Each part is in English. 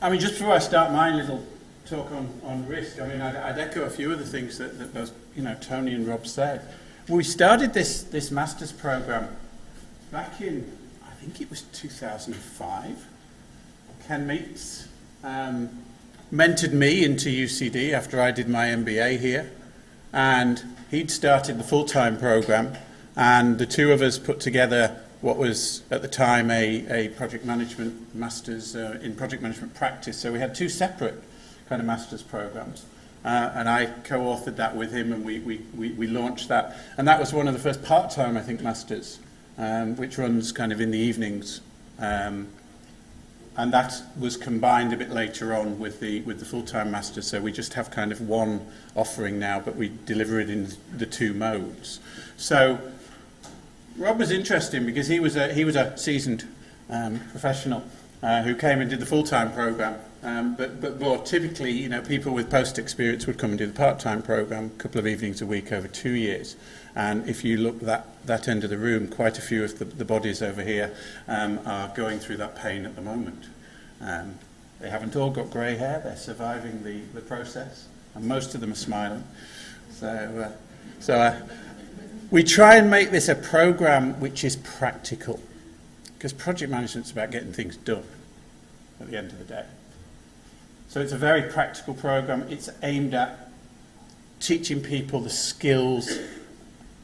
I mean, just before I start my little talk on risk, I mean, I'd echo a few of the things that both, Tony and Rob said. We started this master's program back in, I think it was 2005. Ken Meeks mentored me into UCD after I did my MBA here, and he'd started the full-time program, and the two of us put together what was at the time a project management master's in project management practice. So we had two separate kind of master's programs, and I co-authored that with him, and we launched that, and that was one of the first part-time, I think, masters, which runs kind of in the evenings, and that was combined a bit later on with the full-time masters. So we just have kind of one offering now, but we deliver it in the two modes. So Rob was interesting because he was a seasoned professional who came and did the full-time program. But more typically, people with post-experience would come and do the part-time program, a couple of evenings a week over 2 years. And if you look that end of the room, quite a few of the bodies over here are going through that pain at the moment. They haven't all got grey hair, they're surviving the process, and most of them are smiling. So we try and make this a program which is practical, because project management's about getting things done at the end of the day. So it's a very practical program. It's aimed at teaching people the skills,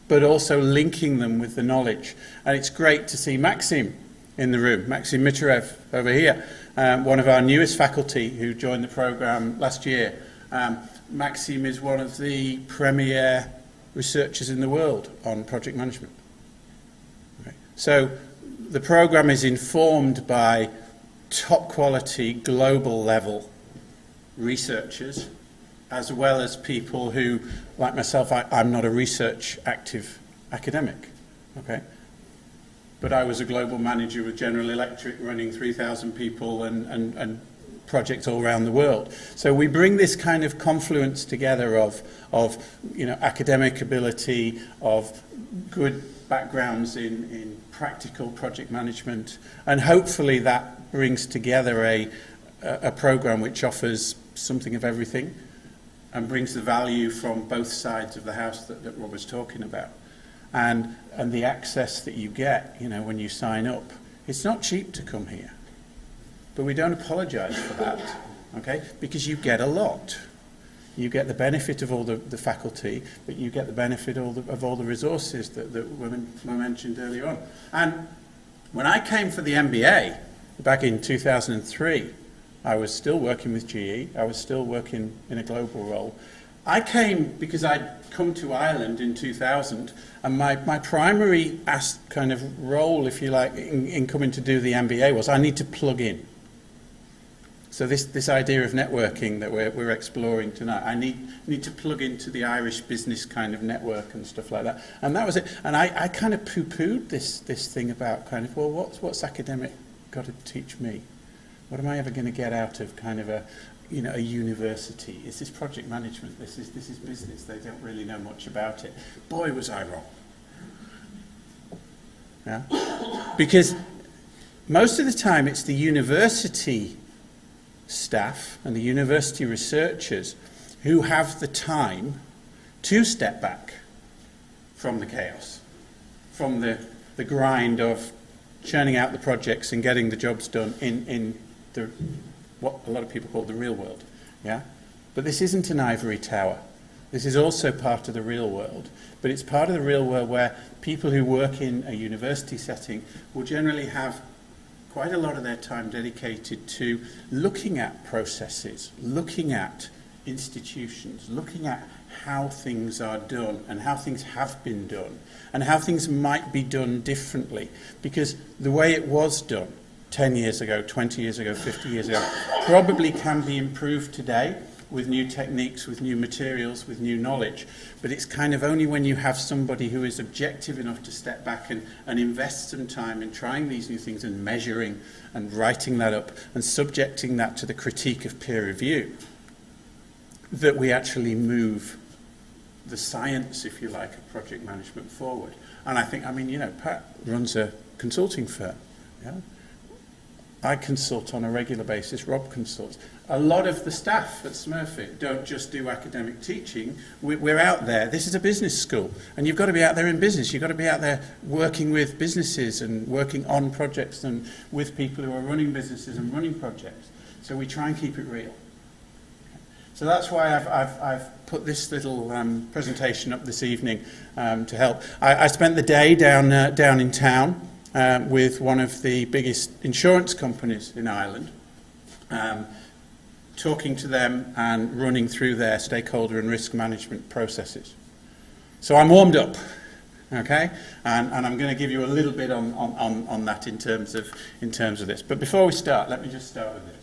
but also linking them with the knowledge. And it's great to see Maxim in the room, Maxim Mitrev over here, one of our newest faculty who joined the program last year. Maxim is one of the premier researchers in the world on project management. Okay. So the program is informed by top quality, global level researchers, as well as people who, like myself, I'm not a research active academic, okay? But I was a global manager with General Electric running 3,000 people and projects all around the world. So we bring this kind of confluence together of academic ability, of good backgrounds in practical project management, and hopefully that brings together a program which offers something of everything and brings the value from both sides of the house that Rob was talking about. And the access that you get, when you sign up, it's not cheap to come here. But we don't apologise for that, okay? Because you get a lot. You get the benefit of all the faculty, but you get the benefit of all the resources that were mentioned earlier on. And when I came for the MBA back in 2003, I was still working with GE. I was still working in a global role. I came because I'd come to Ireland in 2000, and my primary kind of role, if you like, in coming to do the MBA was I need to plug in. So this idea of networking that we're exploring tonight, I need to plug into the Irish business kind of network and stuff like that. And that was it. And I kind of poo-pooed this thing about kind of, well, what's academic got to teach me? What am I ever going to get out of kind of a university? Is this project management? This is business. They don't really know much about it. Boy, was I wrong. Yeah? Because most of the time it's the university staff and the university researchers who have the time to step back from the chaos, from the grind of churning out the projects and getting the jobs done in what a lot of people call the real world. Yeah? But this isn't an ivory tower. This is also part of the real world. But it's part of the real world where people who work in a university setting will generally have quite a lot of their time dedicated to looking at processes, looking at institutions, looking at how things are done and how things have been done and how things might be done differently. Because the way it was done 10 years ago, 20 years ago, 50 years ago probably can be improved today with new techniques, with new materials, with new knowledge. But it's kind of only when you have somebody who is objective enough to step back and invest some time in trying these new things and measuring and writing that up and subjecting that to the critique of peer review that we actually move the science, if you like, of project management forward. And I think, Pat runs a consulting firm. Yeah? I consult on a regular basis, Rob consults. A lot of the staff at Smurfit don't just do academic teaching. We're out there. This is a business school, and you've got to be out there in business. You've got to be out there working with businesses and working on projects and with people who are running businesses and running projects. So we try and keep it real. So that's why I've put this little presentation up this evening to help. I spent the day down in town with one of the biggest insurance companies in Ireland, talking to them and running through their stakeholder and risk management processes. So I'm warmed up, okay, and I'm going to give you a little bit on that in terms of this. But before we start, let me just start with this.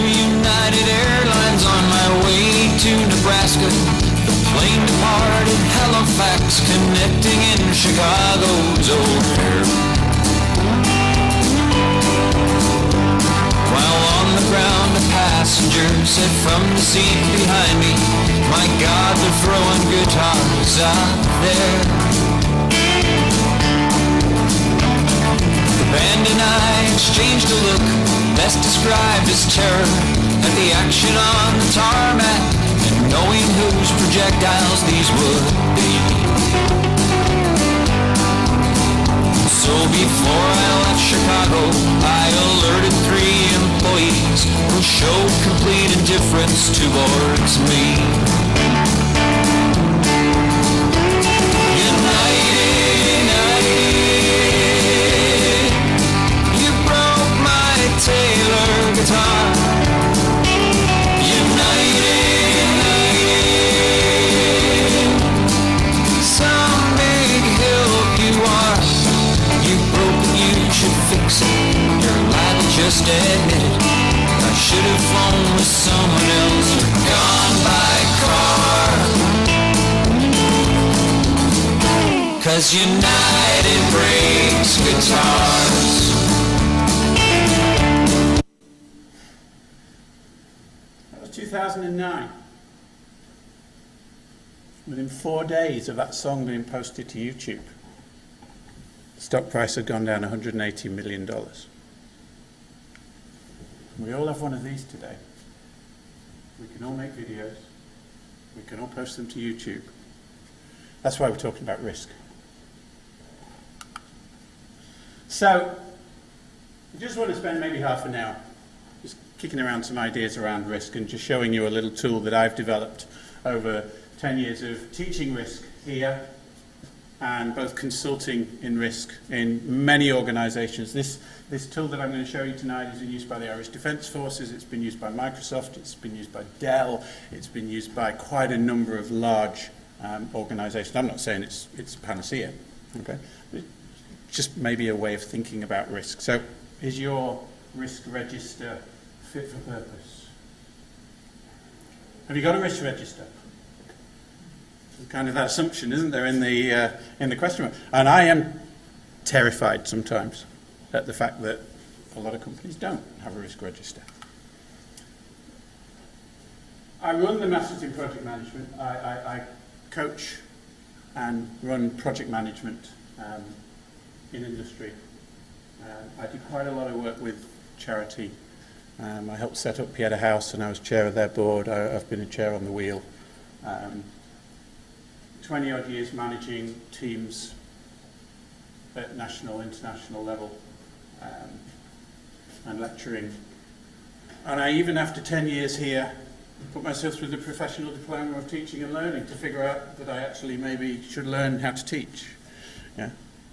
United Airlines on my way to Nebraska. The plane departed Halifax, connecting in Chicago's O'Hare. While on the ground, a passenger said from the seat behind me, "My God, they're throwing guitars out there." The band and I exchanged a look, best described as terror, at the action on the tarmac, and knowing whose projectiles these would be. So before I left Chicago, I alerted 3 employees who showed complete indifference towards me. Taylor guitar, united, some big help you are. You broke and you should fix it. You're liable, just admit it. I should have flown with someone else or gone by car. 'Cause United breaks guitars. That was 2009. Within 4 days of that song being posted to YouTube, the stock price had gone down $180 million. We all have one of these today. We can all make videos. We can all post them to YouTube. That's why we're talking about risk. So, I just want to spend maybe half an hour just kicking around some ideas around risk and just showing you a little tool that I've developed over 10 years of teaching risk here and both consulting in risk in many organisations. This tool that I'm going to show you tonight is in use by the Irish Defence Forces, it's been used by Microsoft, it's been used by Dell, it's been used by quite a number of large organisations. I'm not saying it's panacea, okay? Just maybe a way of thinking about risk. So, is your risk register fit for purpose? Have you got a risk register? Kind of that assumption, isn't there, in the question mark? And I am terrified sometimes at the fact that a lot of companies don't have a risk register. I run the Masters in Project Management. I coach and run project management in industry. I do quite a lot of work with charity. I helped set up Pieta House and I was chair of their board. I've been a chair on the wheel. 20 odd years managing teams at national, international level and lecturing. And I, even after 10 years here, put myself through the professional diploma of teaching and learning to figure out that I actually maybe should learn how to teach. Yeah.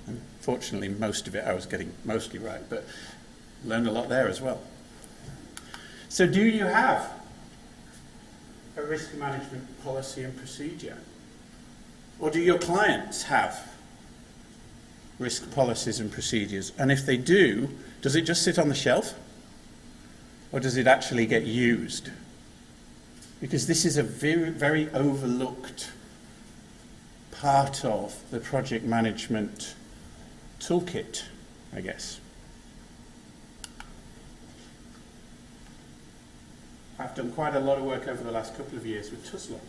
And fortunately, most of it I was getting mostly right, but learned a lot there as well. So do you have a risk management policy and procedure? Or do your clients have risk policies and procedures? And if they do, does it just sit on the shelf? Or does it actually get used? Because this is a very, very overlooked part of the project management toolkit, I guess. I've done quite a lot of work over the last couple of years with Tussler.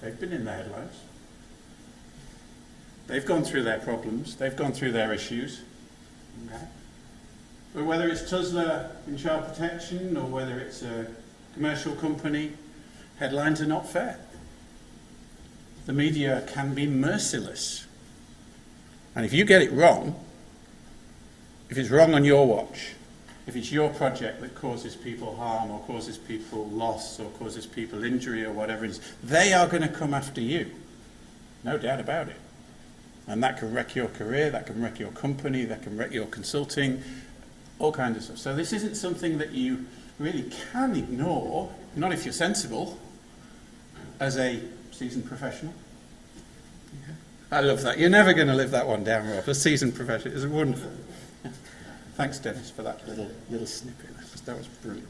They've been in the headlines. They've gone through their problems. They've gone through their issues. Okay. But whether it's Tuzla in child protection or whether it's a commercial company, headlines are not fair. The media can be merciless. And if you get it wrong, if it's wrong on your watch, if it's your project that causes people harm or causes people loss or causes people injury or whatever it is, they are going to come after you. No doubt about it. And that can wreck your career, that can wreck your company, that can wreck your consulting, all kinds of stuff. So this isn't something that you really can ignore, not if you're sensible, as a seasoned professional. Okay. I love that. You're never going to live that one down, Rob. A seasoned professional is wonderful. Yeah. Thanks, Dennis, for that little snippet. That was brilliant.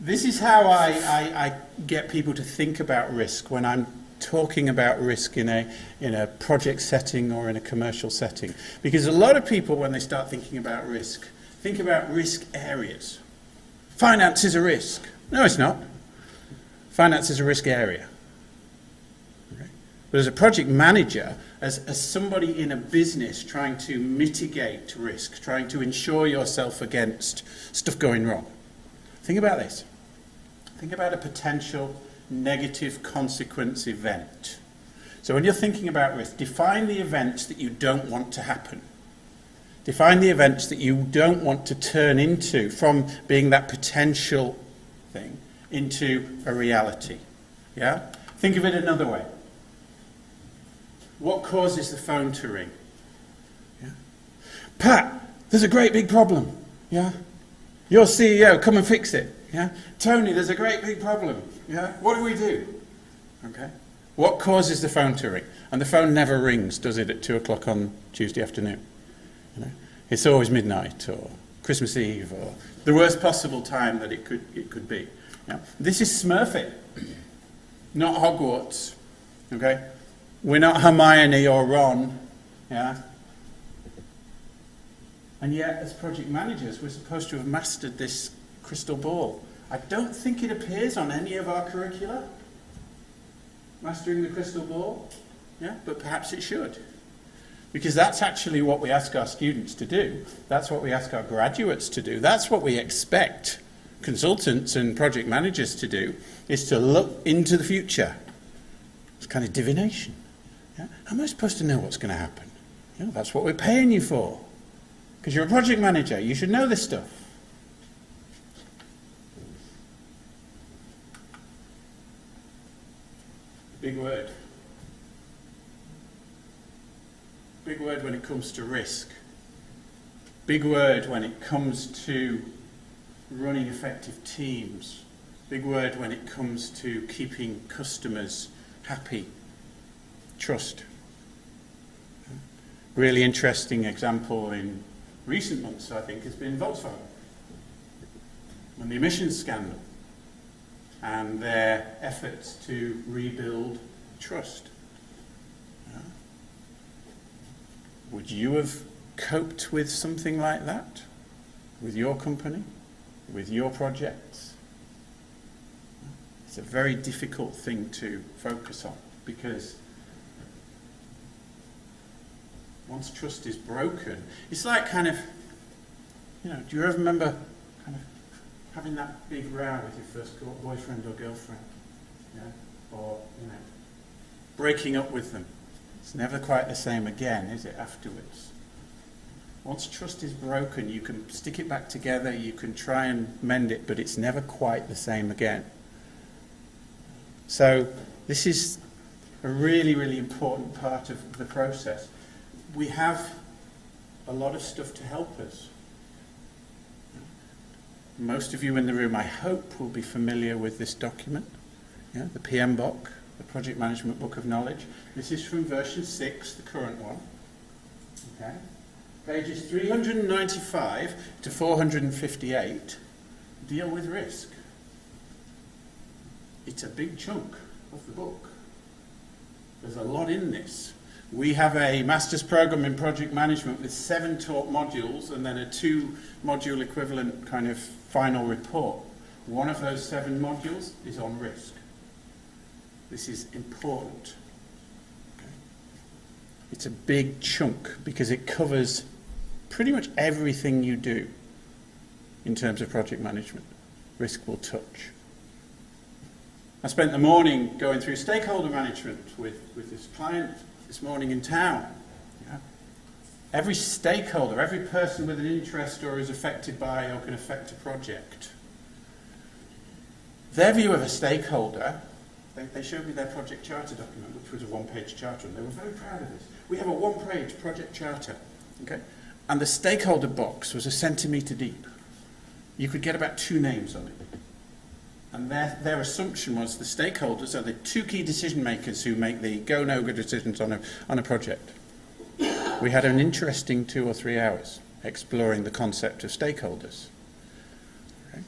This is how I get people to think about risk when I'm talking about risk in a project setting or in a commercial setting. Because a lot of people, when they start thinking about risk, think about risk areas. Finance is a risk. No, it's not. Finance is a risk area. Okay? But as a project manager, as somebody in a business trying to mitigate risk, trying to insure yourself against stuff going wrong, think about this. Think about a potential negative consequence event. So when you're thinking about risk, define the events that you don't want to happen. Define the events that you don't want to turn into, from being that potential thing into a reality. Yeah? Think of it another way. What causes the phone to ring? Yeah? Pat, there's a great big problem. Yeah? Your CEO, come and fix it. Yeah? Tony, there's a great big problem. Yeah? What do we do? Okay. What causes the phone to ring? And the phone never rings, does it, at 2 o'clock on Tuesday afternoon? You know? It's always midnight or Christmas Eve or the worst possible time that it could be. Yeah? This is Smurfit, not Hogwarts. Okay? We're not Hermione or Ron. Yeah? And yet, as project managers, we're supposed to have mastered this crystal ball. I don't think it appears on any of our curricula, mastering the crystal ball, yeah, but perhaps it should. Because that's actually what we ask our students to do. That's what we ask our graduates to do. That's what we expect consultants and project managers to do, is to look into the future. It's kind of divination. Yeah? How am I supposed to know what's going to happen? You know, that's what we're paying you for. Because you're a project manager, you should know this stuff. Big word. Big word when it comes to risk. Big word when it comes to running effective teams. Big word when it comes to keeping customers happy. Trust. Really interesting example in recent months, I think, has been Volkswagen and the emissions scandal and their efforts to rebuild trust. Would you have coped with something like that? With your company? With your projects? It's a very difficult thing to focus on, because once trust is broken, it's like kind of, do you ever remember kind of having that big row with your first boyfriend or girlfriend? Yeah? Or, breaking up with them. It's never quite the same again, is it, afterwards? Once trust is broken, you can stick it back together, you can try and mend it, but it's never quite the same again. So this is a really, really important part of the process. We have a lot of stuff to help us. Most of you in the room, I hope, will be familiar with this document, the PM book, the Project Management Book of Knowledge. This is from version 6, the current one. Okay. Pages 395 to 458 deal with risk. It's a big chunk of the book. There's a lot in this. We have a master's program in project management with 7 taught modules and then a 2-module equivalent kind of final report. One of those 7 modules is on risk. This is important. Okay. It's a big chunk because it covers pretty much everything you do in terms of project management. Risk will touch. I spent the morning going through stakeholder management with this client this morning in town. Yeah. Every stakeholder, every person with an interest or is affected by or can affect a project, their view of a stakeholder, they showed me their project charter document, which was a one-page charter, and they were very proud of this. We have a one-page project charter, okay? And the stakeholder box was 1 centimetre deep. You could get about 2 names on it. And their assumption was the stakeholders are the 2 key decision makers who make the go, no-go decisions on a project. We had an interesting 2 or 3 hours exploring the concept of stakeholders. Okay?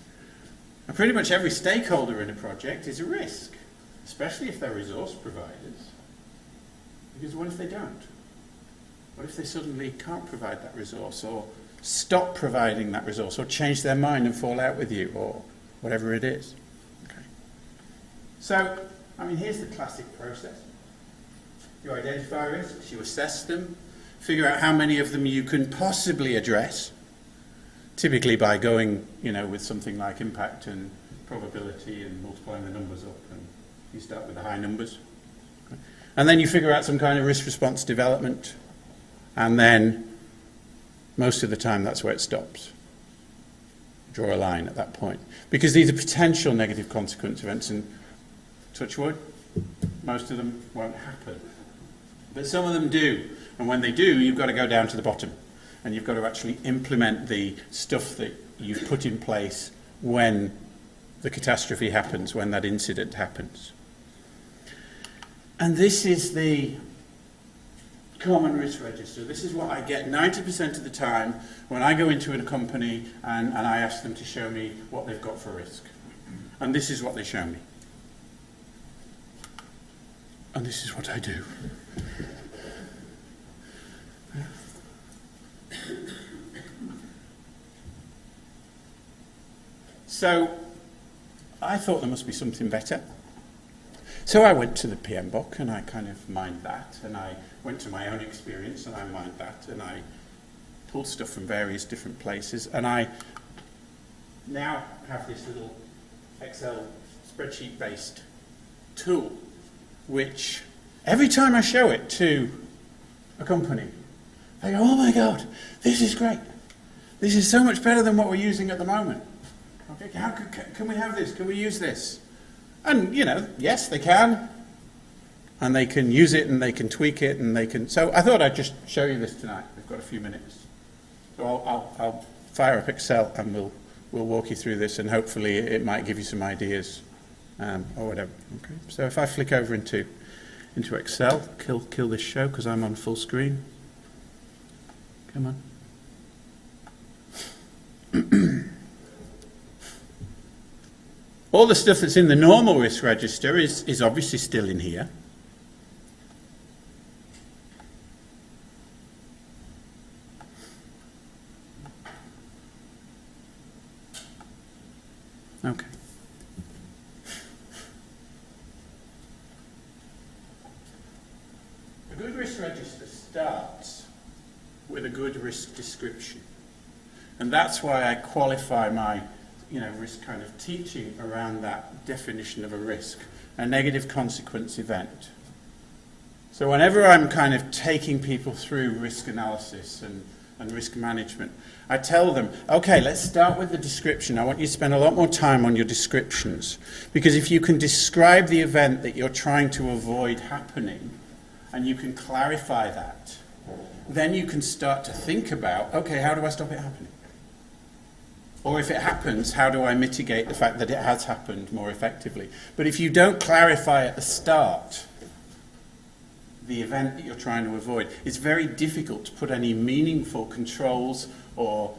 And pretty much every stakeholder in a project is a risk, especially if they're resource providers. Because what if they don't? What if they suddenly can't provide that resource, or stop providing that resource, or change their mind and fall out with you, or whatever it is? Okay. So, I mean, here's the classic process. You identify risks, you assess them, figure out how many of them you can possibly address, typically by going, with something like impact and probability and multiplying the numbers up, and you start with the high numbers. Okay. And then you figure out some kind of risk response development, and then most of the time that's where it stops. Draw a line at that point. Because these are potential negative consequence events, and touch wood, most of them won't happen. But some of them do. And when they do, you've got to go down to the bottom. And you've got to actually implement the stuff that you've put in place when the catastrophe happens, when that incident happens. And this is the common risk register. This is what I get 90% of the time when I go into a company and I ask them to show me what they've got for risk. And this is what they show me. And this is what I do. So I thought there must be something better. So I went to the PM book and I kind of mined that, and I went to my own experience and I mined that, and I pulled stuff from various different places, and I now have this little Excel spreadsheet-based tool, which every time I show it to a company, they go, oh my God, this is great. This is so much better than what we're using at the moment. Okay, how can we have this? Can we use this? And, yes, they can. And they can use it, and they can tweak it, and they can... So I thought I'd just show you this tonight. We've got a few minutes. So I'll fire up Excel, and we'll walk you through this, and hopefully it might give you some ideas, or whatever. Okay. So if I flick over into Excel, kill this show, because I'm on full screen. Come on. All the stuff that's in the normal risk register is obviously still in here. Okay. A good risk register starts with a good risk description. And that's why I qualify my risk kind of teaching around that definition of a risk, a negative consequence event. So whenever I'm kind of taking people through risk analysis and risk management, I tell them, okay, let's start with the description. I want you to spend a lot more time on your descriptions, because if you can describe the event that you're trying to avoid happening, and you can clarify that, then you can start to think about, okay, how do I stop it happening? Or if it happens, how do I mitigate the fact that it has happened more effectively? But if you don't clarify at the start the event that you're trying to avoid, it's very difficult to put any meaningful controls or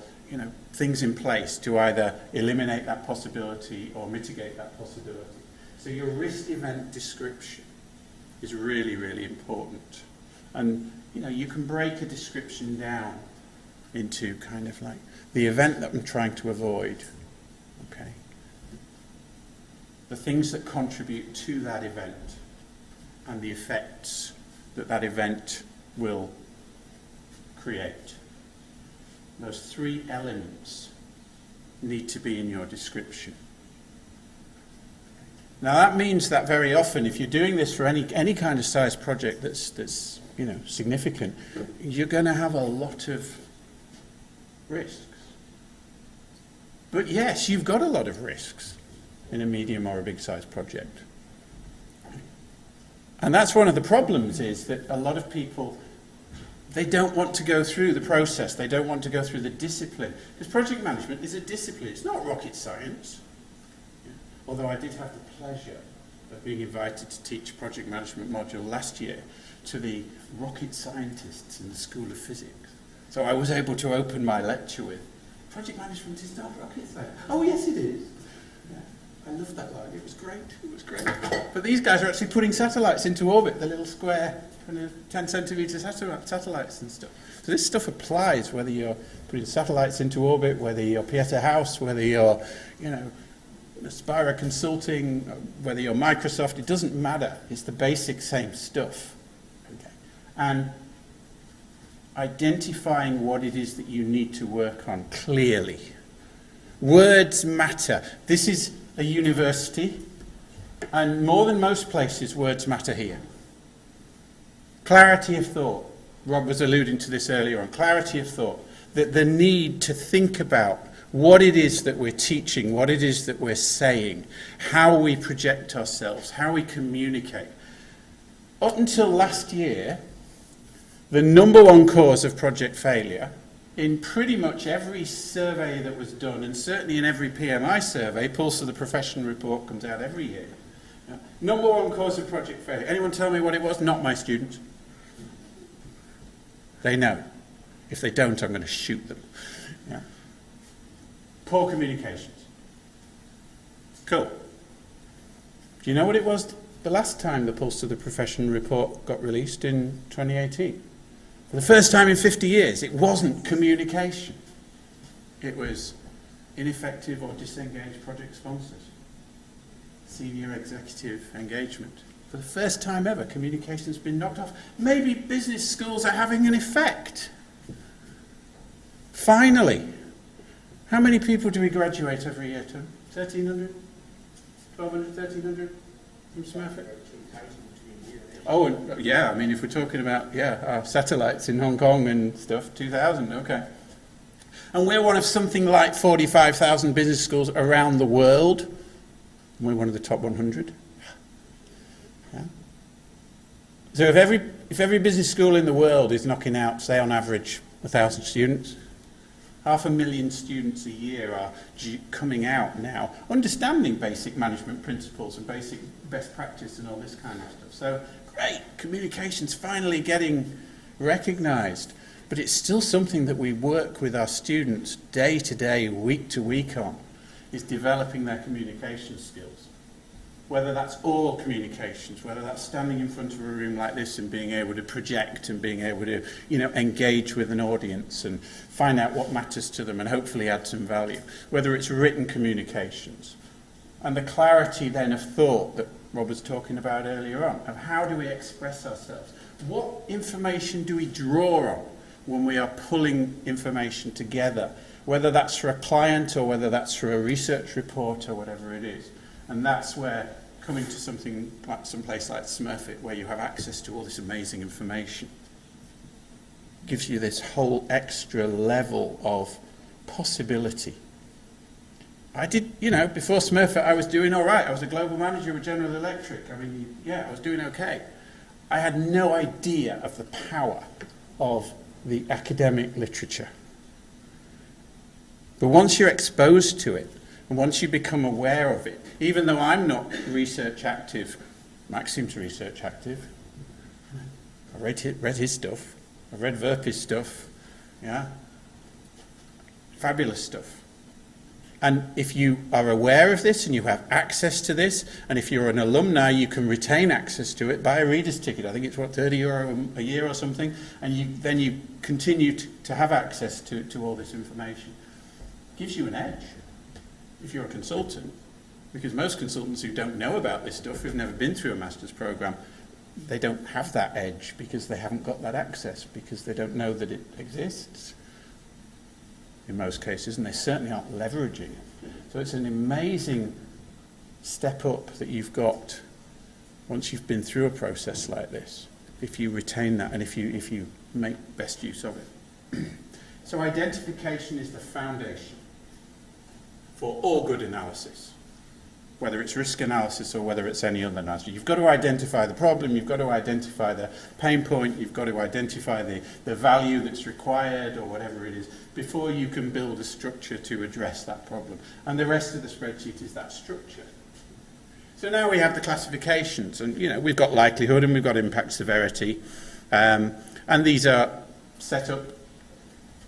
things in place to either eliminate that possibility or mitigate that possibility. So your risk event description is really, really important. And you can break a description down into kind of like the event that I'm trying to avoid, okay? The things that contribute to that event. and the effects that that event will create. Those three elements need to be in your description. Now that means that very often, if you're doing this for any kind of size project that's significant, you're going to have a lot of risks. But yes, you've got a lot of risks in a medium or a big size project. And that's one of the problems, is that a lot of people, they don't want to go through the process, they don't want to go through the discipline. Because project management is a discipline, it's not rocket science. Although I did have the pleasure of being invited to teach a project management module last year to the rocket scientists in the School of Physics. So I was able to open my lecture with, project management is not rocket science. Oh yes it is. Yeah. I loved that line, it was great. But these guys are actually putting satellites into orbit, the little square, 10 centimetre satellites and stuff. So this stuff applies whether you're putting satellites into orbit, whether you're Pieter House, whether you're, Aspira Consulting, whether you're Microsoft, it doesn't matter. It's the basic same stuff. Okay. And identifying what it is that you need to work on clearly. Words matter. This is a university, and more than most places, words matter here. Clarity of thought. Rob was alluding to this earlier on. Clarity of thought. That the need to think about what it is that we're teaching, what it is that we're saying, how we project ourselves, how we communicate. Up until last year, the number one cause of project failure, in pretty much every survey that was done, and certainly in every PMI survey, Pulse of the Profession report comes out every year. Number one cause of project failure. Anyone tell me what it was? Not my students. They know. If they don't, I'm going to shoot them. Yeah. Poor communications. Cool. Do you know what it was the last time the Pulse of the Profession report got released in 2018? For the first time in 50 years, it wasn't communication. It was ineffective or disengaged project sponsors. Senior executive engagement. For the first time ever, communication's been knocked off. Maybe business schools are having an effect. Finally. How many people do we graduate every year, Tom? 1,300? 1,200, 1,300 from Smurfit? Oh, and, yeah, I mean, if we're talking about, our satellites in Hong Kong and stuff, 2,000, okay. And we're one of something like 45,000 business schools around the world. And we're one of the top 100. Yeah. So if every business school in the world is knocking out, say on average, 1,000 students, 500,000 students a year are coming out now, understanding basic management principles and basic best practice and all this kind of stuff. So, great, communication's finally getting recognised. But it's still something that we work with our students day to day, week to week on, is developing their communication skills. Whether that's oral communications, whether that's standing in front of a room like this and being able to project and being able to, engage with an audience and find out what matters to them and hopefully add some value. Whether it's written communications. And the clarity then of thought that Rob was talking about earlier on, of how do we express ourselves? What information do we draw on when we are pulling information together? Whether that's for a client or whether that's for a research report or whatever it is. And that's where coming to something like some place like Smurfit, where you have access to all this amazing information, gives you this whole extra level of possibility. I did, before Smurfit, I was doing all right. I was a global manager with General Electric. I was doing okay. I had no idea of the power of the academic literature. But once you're exposed to it, and once you become aware of it, even though I'm not research active, Max seems research active. I read his stuff. I read Verpi's stuff. Yeah. Fabulous stuff. And if you are aware of this and you have access to this, and if you're an alumni, you can retain access to it, buy a reader's ticket. I think it's, €30 a year or something, and then you continue to have access to all this information. It gives you an edge if you're a consultant, because most consultants who don't know about this stuff, who've never been through a master's program, they don't have that edge because they haven't got that access, because they don't know that it exists in most cases, and they certainly aren't leveraging it. So it's an amazing step up that you've got once you've been through a process like this, if you retain that and if you make best use of it. So identification is the foundation for all good analysis, whether it's risk analysis or whether it's any other analysis. You've got to identify the problem, you've got to identify the pain point, you've got to identify the value that's required or whatever it is before you can build a structure to address that problem. And the rest of the spreadsheet is that structure. So now we have the classifications, and we've got likelihood and we've got impact severity, and these are set up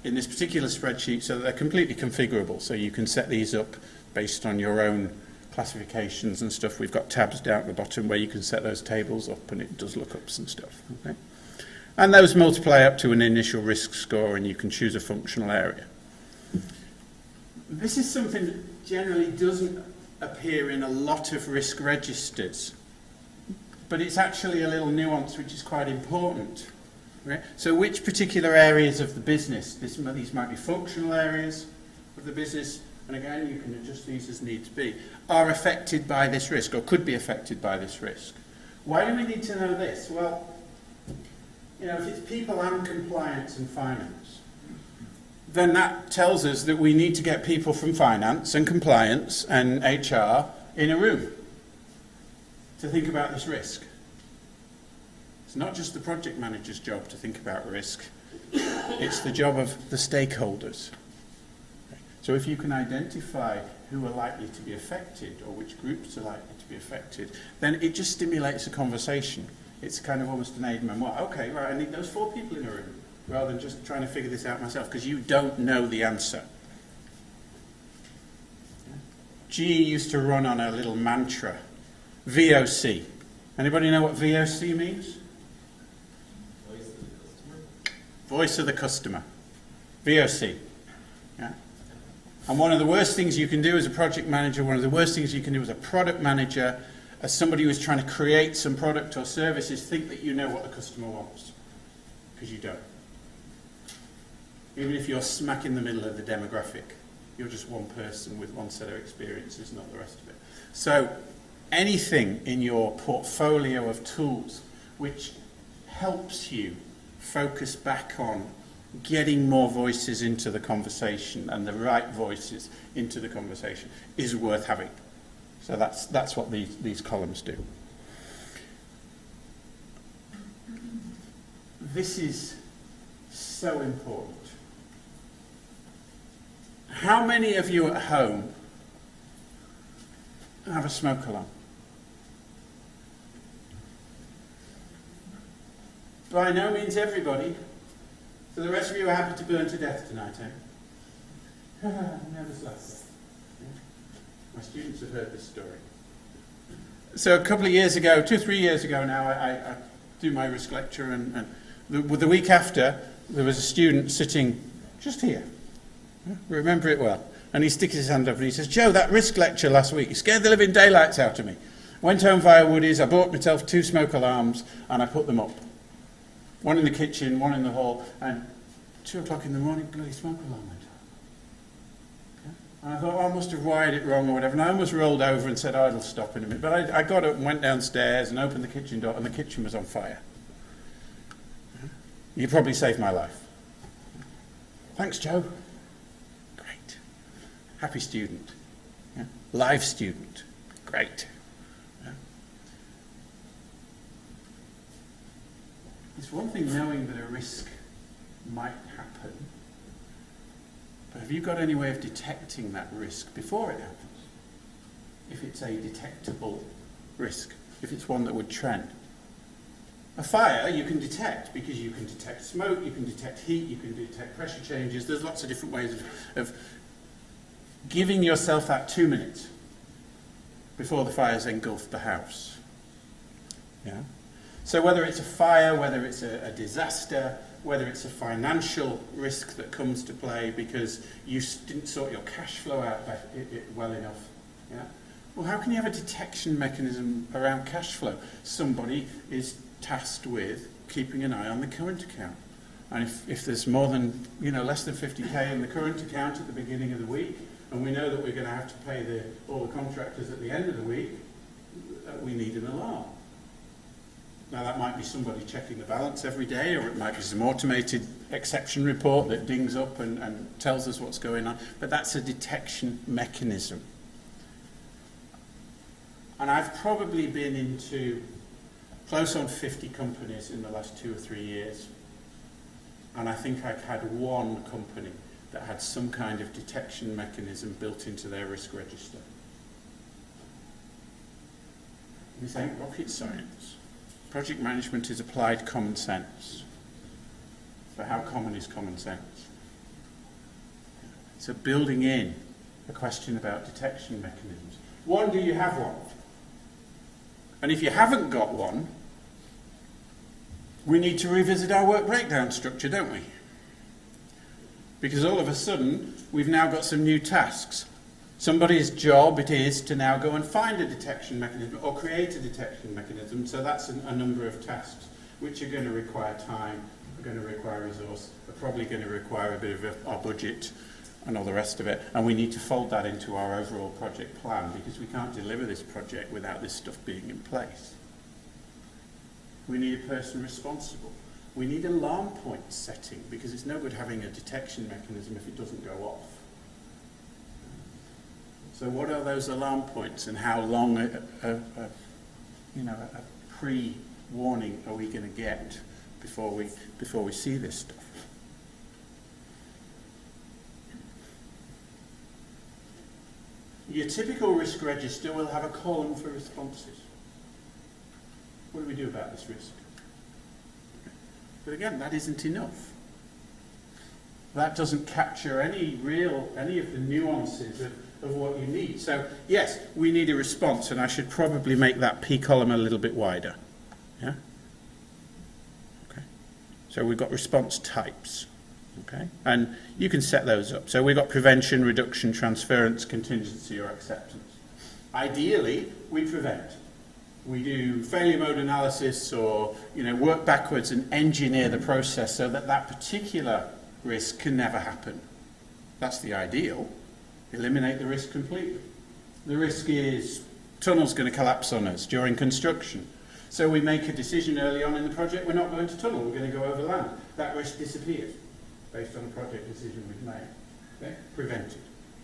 in this particular spreadsheet so that they're completely configurable, so you can set these up based on your own classifications and stuff. We've got tabs down at the bottom where you can set those tables up, and it does lookups and stuff. Okay? And those multiply up to an initial risk score, and you can choose a functional area. This is something that generally doesn't appear in a lot of risk registers, but it's actually a little nuance which is quite important. Right? So which particular areas of the business, these might be functional areas of the business, and again you can adjust these as needs be, are affected by this risk or could be affected by this risk. Why do we need to know this? Well, if it's people and compliance and finance, then that tells us that we need to get people from finance and compliance and HR in a room to think about this risk. It's not just the project manager's job to think about risk, it's the job of the stakeholders. So if you can identify who are likely to be affected or which groups are likely to be affected, then it just stimulates a conversation. It's kind of almost an aide-memoire. Okay, right, I need those 4 people in a room, rather than just trying to figure this out myself, because you don't know the answer. GE used to run on a little mantra, VOC. Anybody know what VOC means? Voice of the customer. VOC. Yeah? And one of the worst things you can do as a project manager, one of the worst things you can do as a product manager, as somebody who is trying to create some product or service, is think that you know what the customer wants. Because you don't. Even if you're smack in the middle of the demographic, you're just one person with one set of experiences, not the rest of it. So anything in your portfolio of tools which helps you focus back on getting more voices into the conversation and the right voices into the conversation is worth having. So that's what these columns do. This is so important. How many of you at home have a smoke alarm? By no means everybody. So the rest of you are happy to burn to death tonight, eh? Never slept. My students have heard this story. So a couple of years ago, 2 or 3 years ago now, I do my risk lecture, and the week after, there was a student sitting just here. I remember it well. And he sticks his hand up and he says, Joe, that risk lecture last week, you scared the living daylights out of me. Went home via Woodies, I bought myself 2 smoke alarms, and I put them up. One in the kitchen, one in the hall, and 2 o'clock in the morning, bloody smoke alarm went off. Okay? And I thought, I must have wired it wrong or whatever, and I almost rolled over and said, it'll stop in a minute. But I got up and went downstairs and opened the kitchen door, and the kitchen was on fire. You probably saved my life. Thanks, Joe. Great. Happy student. Yeah? Live student. Great. Yeah? It's one thing knowing that a risk might happen, but have you got any way of detecting that risk before it happens? If it's a detectable risk, if it's one that would trend. A fire you can detect because you can detect smoke, you can detect heat, you can detect pressure changes. There's lots of different ways of giving yourself that 2 minutes before the fire's engulfed the house. Yeah? So whether it's a fire, whether it's a disaster, whether it's a financial risk that comes to play because you didn't sort your cash flow out well enough. Yeah? Well, how can you have a detection mechanism around cash flow? Somebody is tasked with keeping an eye on the current account. And if there's more than, less than 50k in the current account at the beginning of the week, and we know that we're going to have to pay all the contractors at the end of the week, we need an alarm. Now that might be somebody checking the balance every day, or it might be some automated exception report that dings up and tells us what's going on, but that's a detection mechanism. And I've probably been into close on 50 companies in the last 2 or 3 years. And I think I've had one company that had some kind of detection mechanism built into their risk register. This ain't rocket science. Project management is applied common sense. But how common is common sense? So building in a question about detection mechanisms. One, do you have one? And if you haven't got one, we need to revisit our work breakdown structure, don't we? Because all of a sudden, we've now got some new tasks. Somebody's job it is to now go and find a detection mechanism or create a detection mechanism. So that's a number of tasks which are going to require time, are going to require resource, are probably going to require a bit of our budget and all the rest of it. And we need to fold that into our overall project plan, because we can't deliver this project without this stuff being in place. We need a person responsible. We need alarm point setting, because it's no good having a detection mechanism if it doesn't go off. So what are those alarm points, and how long a pre-warning are we going to get before we see this stuff? Your typical risk register will have a column for responses. What do we do about this risk? But again, that isn't enough. That doesn't capture any of the nuances of what you need. So yes, we need a response, and I should probably make that P column a little bit wider. Yeah? Okay. So we've got response types. Okay? And you can set those up. So we've got prevention, reduction, transference, contingency, or acceptance. Ideally, we prevent. We do failure mode analysis, or work backwards and engineer the process so that that particular risk can never happen. That's the ideal. Eliminate the risk completely. The risk is tunnel's going to collapse on us during construction. So we make a decision early on in the project, we're not going to tunnel, we're going to go over land. That risk disappears based on a project decision we've made. Okay? Prevented.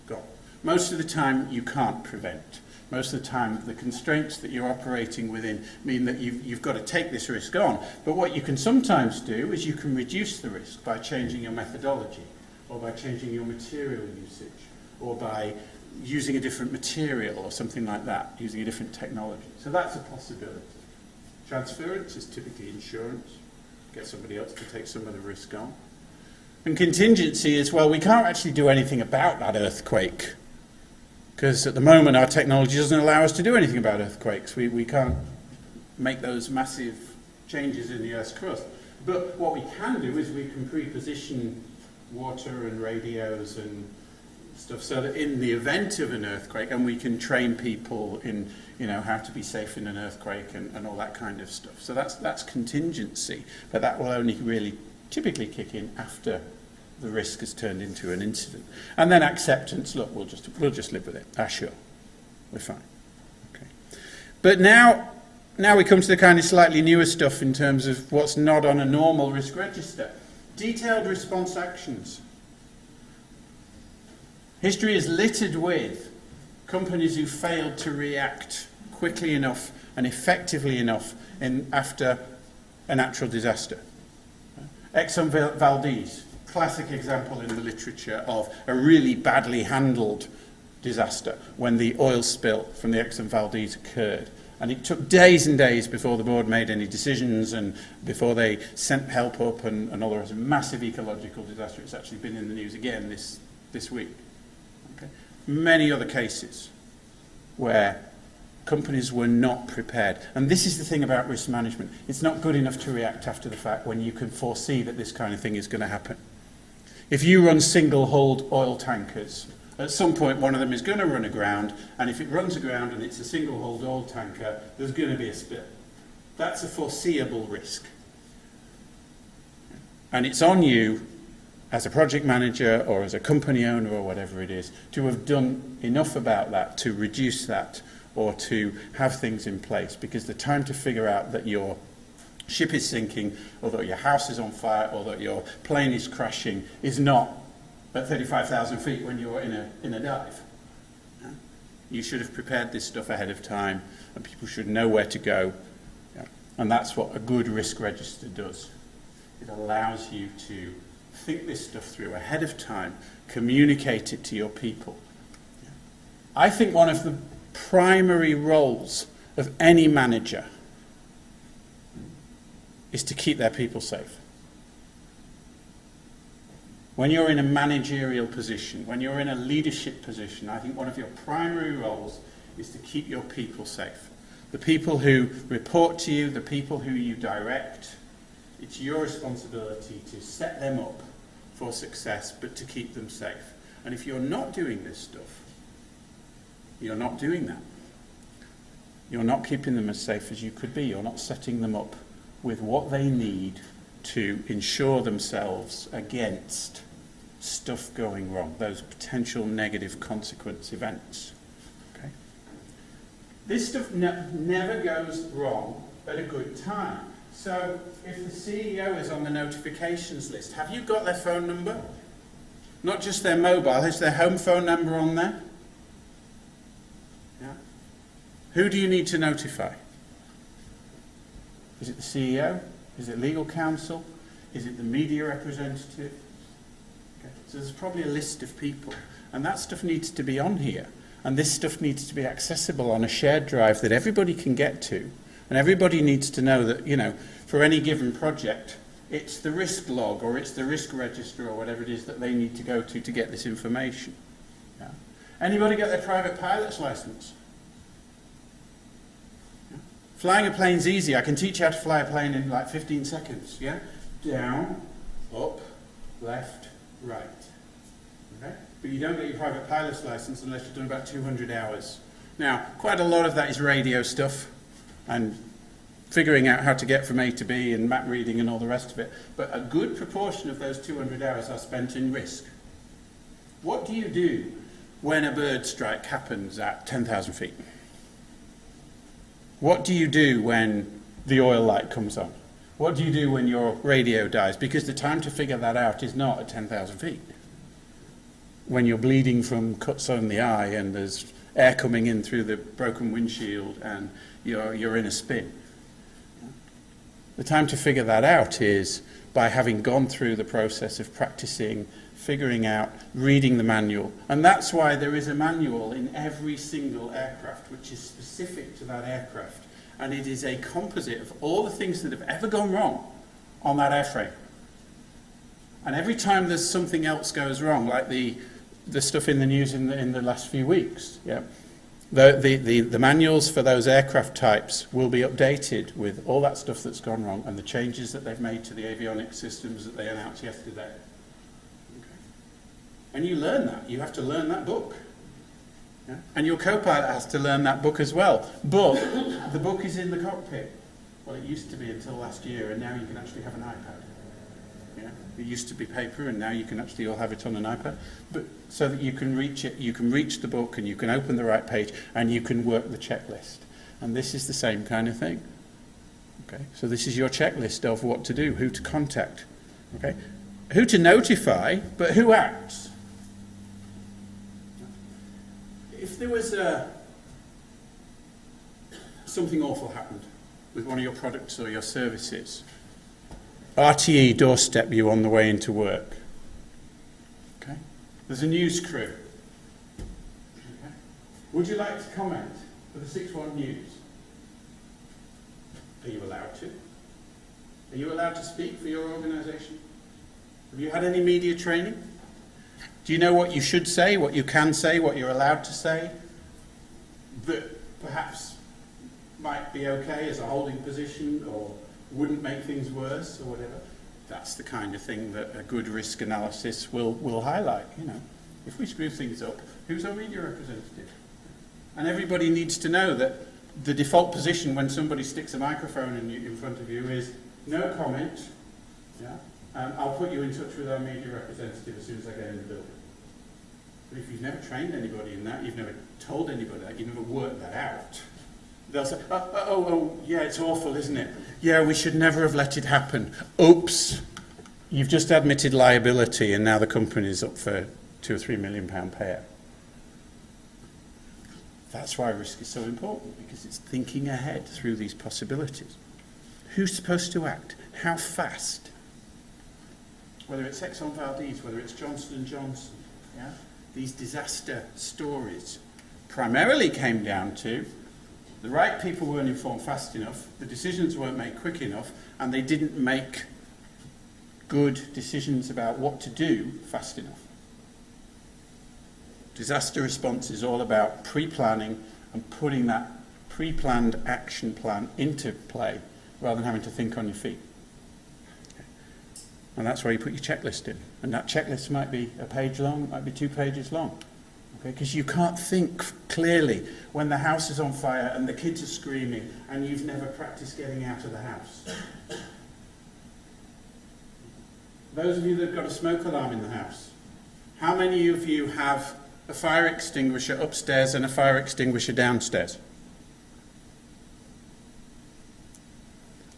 Gone. Most of the time you can't prevent. Most of the time the constraints that you're operating within mean that you've got to take this risk on. But what you can sometimes do is you can reduce the risk by changing your methodology, or by changing your material usage, or by using a different material or something like that, using a different technology. So that's a possibility. Transference is typically insurance. Get somebody else to take some of the risk on. And contingency is, well, we can't actually do anything about that earthquake, because at the moment our technology doesn't allow us to do anything about earthquakes. We can't make those massive changes in the Earth's crust. But what we can do is we can pre-position water and radios and stuff so that in the event of an earthquake, and we can train people in how to be safe in an earthquake and all that kind of stuff. So that's contingency, but that will only really typically kick in after the risk has turned into an incident. And then acceptance, look, we'll just live with it. Sure, we're fine. Okay. But now we come to the kind of slightly newer stuff in terms of what's not on a normal risk register. Detailed response actions. History is littered with companies who failed to react quickly enough and effectively enough after a natural disaster. Exxon Valdez, classic example in the literature of a really badly handled disaster when the oil spill from the Exxon Valdez occurred. And it took days and days before the board made any decisions and before they sent help up and all the rest. A massive ecological disaster. It's actually been in the news again this week. Okay. Many other cases where companies were not prepared. And this is the thing about risk management. It's not good enough to react after the fact when you can foresee that this kind of thing is going to happen. If you run single-hulled oil tankers, at some point one of them is going to run aground, and if it runs aground and it's a single-hulled oil tanker, there's going to be a spill. That's a foreseeable risk. And it's on you, as a project manager or as a company owner or whatever it is, to have done enough about that to reduce that or to have things in place, because the time to figure out that your ship is sinking or that your house is on fire or that your plane is crashing is not at 35,000 feet when you're in a dive. You should have prepared this stuff ahead of time, and people should know where to go. And that's what a good risk register does. It allows you to think this stuff through ahead of time, communicate it to your people. I think one of the primary roles of any manager is to keep their people safe. When you're in a managerial position, when you're in a leadership position, I think one of your primary roles is to keep your people safe. The people who report to you, the people who you direct, it's your responsibility to set them up for success, but to keep them safe. And if you're not doing this stuff, you're not doing that. You're not keeping them as safe as you could be. You're not setting them up with what they need to ensure themselves against stuff going wrong, those potential negative consequence events. Okay? This stuff never goes wrong at a good time. So if the CEO is on the notifications list, have you got their phone number? Not just their mobile, is their home phone number on there? Yeah. Who do you need to notify? Is it the CEO? Is it legal counsel? Is it the media representative? Okay. So there's probably a list of people. And that stuff needs to be on here. And this stuff needs to be accessible on a shared drive that everybody can get to. And everybody needs to know that, for any given project, it's the risk log or it's the risk register or whatever it is that they need to go to get this information. Yeah. Anybody get their private pilot's license? Yeah. Flying a plane's easy. I can teach you how to fly a plane in like 15 seconds. Yeah? Down, up, left, right. Okay? But you don't get your private pilot's license unless you've done about 200 hours. Now, quite a lot of that is radio stuff and figuring out how to get from A to B and map reading and all the rest of it. But a good proportion of those 200 hours are spent in risk. What do you do when a bird strike happens at 10,000 feet? What do you do when the oil light comes on? What do you do when your radio dies? Because the time to figure that out is not at 10,000 feet. When you're bleeding from cuts on the eye and there's air coming in through the broken windshield and you're in a spin. The time to figure that out is by having gone through the process of practicing, figuring out, reading the manual. And that's why there is a manual in every single aircraft, which is specific to that aircraft. And it is a composite of all the things that have ever gone wrong on that airframe. And every time there's something else goes wrong, like the stuff in the news in the last few weeks, yeah, the manuals for those aircraft types will be updated with all that stuff that's gone wrong and the changes that they've made to the avionics systems that they announced yesterday. Okay. And you learn that. You have to learn that book. Yeah? And your co-pilot has to learn that book as well. But the book is in the cockpit. Well, it used to be until last year, and now you can actually have an iPad. Yeah? It used to be paper, and now you can actually all have it on an iPad. But so that you can reach it, you can reach the book, and you can open the right page, and you can work the checklist. And this is the same kind of thing. Okay, so this is your checklist of what to do, who to contact. Okay, who to notify, but who acts. If there was something awful happened with one of your products or your services, RTE doorstep you on the way into work. Okay? There's a news crew. Okay? Would you like to comment for the 6-1 News? Are you allowed to? Are you allowed to speak for your organisation? Have you had any media training? Do you know what you should say, what you can say, what you're allowed to say, that perhaps might be okay as a holding position or wouldn't make things worse or whatever? That's the kind of thing that a good risk analysis will highlight. You know, if we screw things up, who's our media representative? And everybody needs to know that the default position when somebody sticks a microphone in front of you is no comment. Yeah? I'll put you in touch with our media representative as soon as I get in the building. But if you've never trained anybody in that, you've never told anybody that, you've never worked that out, they'll say, yeah, it's awful, isn't it? Yeah, we should never have let it happen. Oops. You've just admitted liability and now the company's up for £2 or £3 million payout. That's why risk is so important, because it's thinking ahead through these possibilities. Who's supposed to act? How fast? Whether it's Exxon Valdez, whether it's Johnson & Johnson, yeah? These disaster stories primarily came down to the right people weren't informed fast enough, the decisions weren't made quick enough, and they didn't make good decisions about what to do fast enough. Disaster response is all about pre-planning and putting that pre-planned action plan into play rather than having to think on your feet. And that's where you put your checklist in. And that checklist might be a page long, it might be 2 pages long. Okay? Because you can't think clearly when the house is on fire and the kids are screaming and you've never practiced getting out of the house. Those of you that have got a smoke alarm in the house, how many of you have a fire extinguisher upstairs and a fire extinguisher downstairs?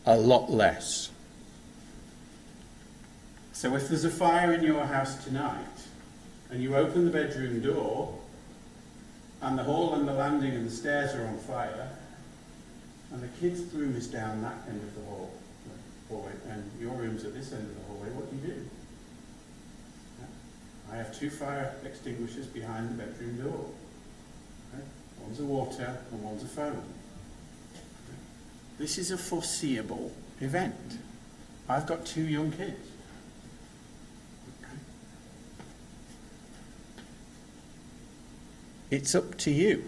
A lot less. So if there's a fire in your house tonight, and you open the bedroom door, and the hall and the landing and the stairs are on fire, and the kids' room is down that end of the hallway, and your room's at this end of the hallway, what do you do? I have 2 fire extinguishers behind the bedroom door. Okay? One's a water and one's a phone. This is a foreseeable event. I've got 2 young kids. Okay. It's up to you.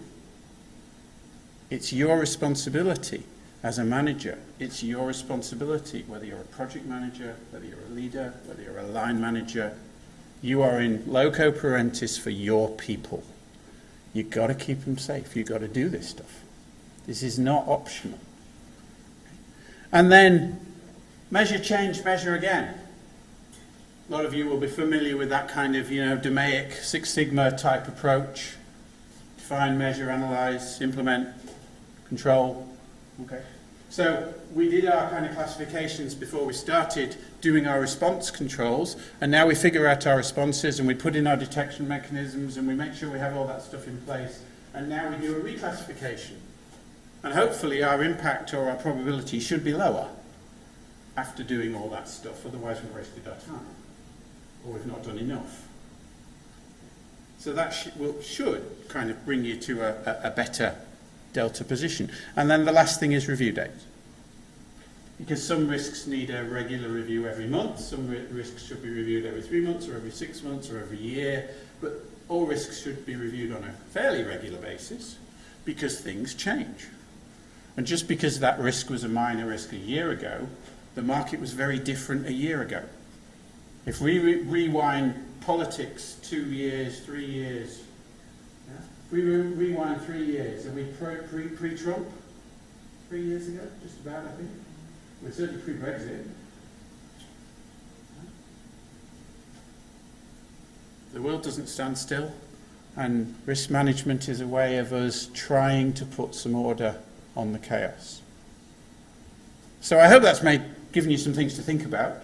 It's your responsibility as a manager. It's your responsibility, whether you're a project manager, whether you're a leader, whether you're a line manager. You are in loco parentis for your people. You've got to keep them safe. You've got to do this stuff. This is not optional. And then measure, change, measure again. A lot of you will be familiar with that kind of, DMAIC, Six Sigma type approach. Define, measure, analyze, implement, control. Okay. So we did our kind of classifications before we started doing our response controls, and now we figure out our responses and we put in our detection mechanisms and we make sure we have all that stuff in place, and now we do a reclassification. And hopefully our impact or our probability should be lower after doing all that stuff, otherwise we've wasted our time or we've not done enough. So that should kind of bring you to a better delta position. And then the last thing is review dates. Because some risks need a regular review every month, some risks should be reviewed every 3 months or every 6 months or every year, but all risks should be reviewed on a fairly regular basis because things change. And just because that risk was a minor risk a year ago, the market was very different a year ago. If we rewind politics 2 years, 3 years, if we rewind 3 years, are we pre-Trump? 3 years ago, just about, I think. We're certainly pre-Brexit. The world doesn't stand still, and risk management is a way of us trying to put some order on the chaos. So I hope that's given you some things to think about.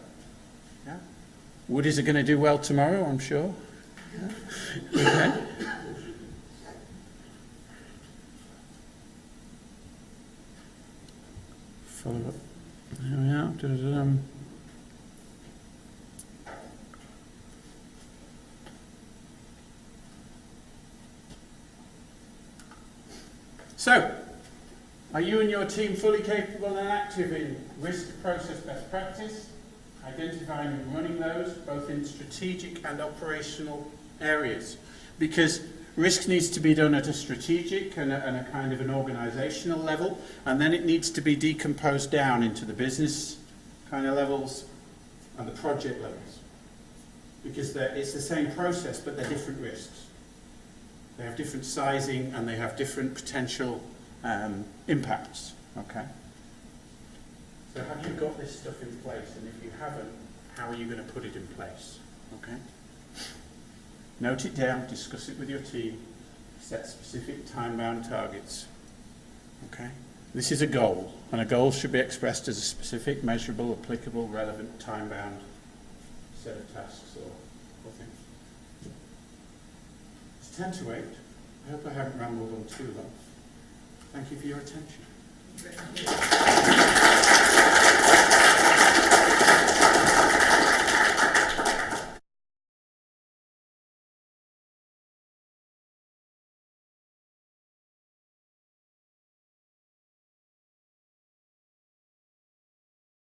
Yeah? Woodies are going to do well tomorrow, I'm sure. Yeah? Okay. Follow up. There we are. Da-da-da-dum. So, are you and your team fully capable and active in risk process best practice, identifying and running those, both in strategic and operational areas? Because risk needs to be done at a strategic and a kind of an organisational level, and then it needs to be decomposed down into the business kind of levels and the project levels. Because it's the same process, but they're different risks. They have different sizing and they have different potential impacts. Okay. So have you got this stuff in place? And if you haven't, how are you going to put it in place? Okay. Note it down, discuss it with your team, set specific time-bound targets. Okay. This is a goal, and a goal should be expressed as a specific, measurable, applicable, relevant, time-bound set of tasks or things. It's 10 to 8. I hope I haven't rambled on too long. Thank you for your attention.